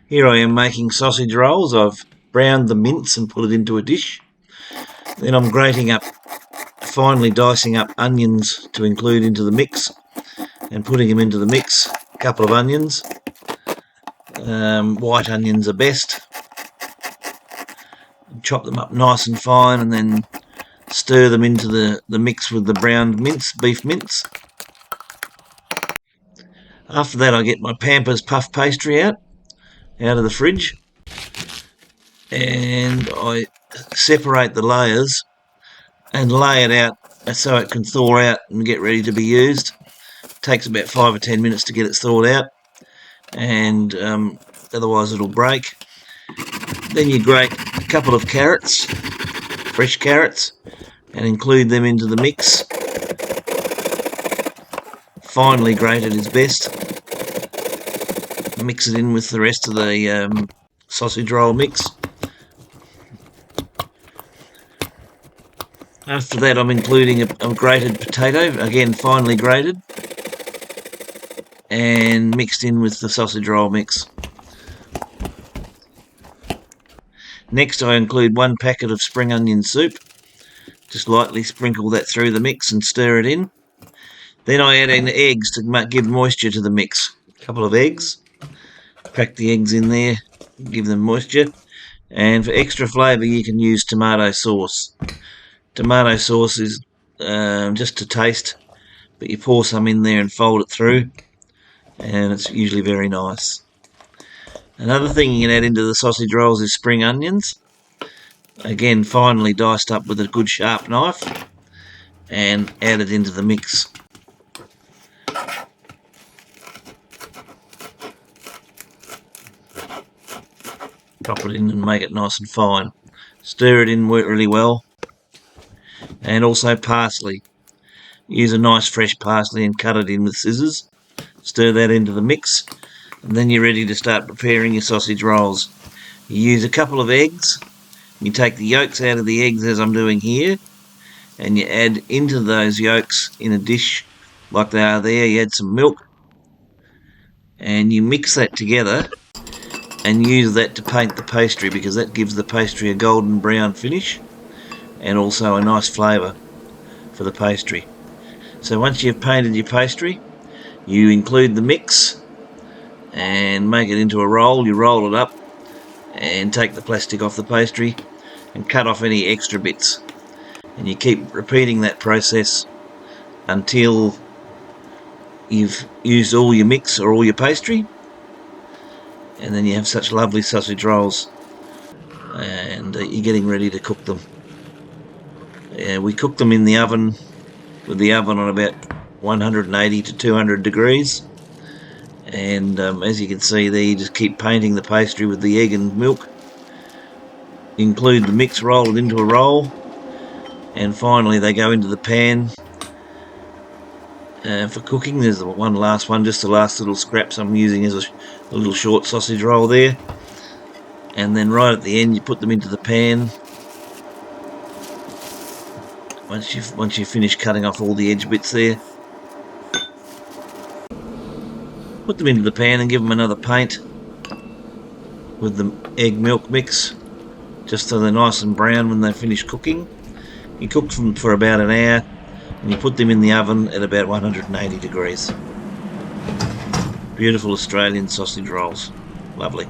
Here I am making sausage rolls. I've browned the mince and put it into a dish. Then I'm finely dicing up onions to include into the mix and putting them into the mix. A couple of onions. White onions are best. Chop them up nice and fine and then stir them into the mix with the browned mince, beef mince. After that I get my Pampers puff pastry out of the fridge and I separate the layers and lay it out so it can thaw out and get ready to be used. It takes about 5 or 10 minutes to get it thawed out, and otherwise it'll break. Then you grate a couple of carrots, fresh carrots, and include them into the mix. Finely grated is best. Mix it in with the rest of the sausage roll mix. After that I'm including a grated potato, again finely grated, and mixed in with the sausage roll mix. Next I include 1 packet of spring onion soup. Just lightly sprinkle that through the mix and stir it in. Then I add in eggs to give moisture to the mix. A couple of eggs. Crack the eggs in there, give them moisture. And for extra flavour you can use tomato sauce. Tomato sauce is just to taste, but you pour some in there and fold it through, and it's usually very nice. Another thing you can add into the sausage rolls is spring onions. Again, finely diced up with a good sharp knife, and add it into the mix. Drop it in and make it nice and fine. Stir it in really well. And also parsley. Use a nice fresh parsley and cut it in with scissors. Stir that into the mix, and then you're ready to start preparing your sausage rolls. You use a couple of eggs. You take the yolks out of the eggs as I'm doing here, and you add into those yolks in a dish like they are there. You add some milk, and you mix that together and use that to paint the pastry, because that gives the pastry a golden brown finish and also a nice flavour for the pastry. So once you've painted your pastry, you include the mix and make it into a roll. You roll it up and take the plastic off the pastry and cut off any extra bits, and you keep repeating that process until you've used all your mix or all your pastry, and then you have such lovely sausage rolls, and you're getting ready to cook them. We cook them in the oven, with the oven on about 180 to 200 degrees, and as you can see there, you just keep painting the pastry with the egg and milk. Include the mix, roll it into a roll, and finally they go into the pan for cooking. There's one last one, just the last little scraps I'm using as a little short sausage roll there, and then right at the end you put them into the pan. Once you've finished cutting off all the edge bits there, put them into the pan and give them another paint with the egg milk mix, just so they're nice and brown when they finish cooking. You cook them for about an hour, and you put them in the oven at about 180 degrees. Beautiful Australian sausage rolls. Lovely.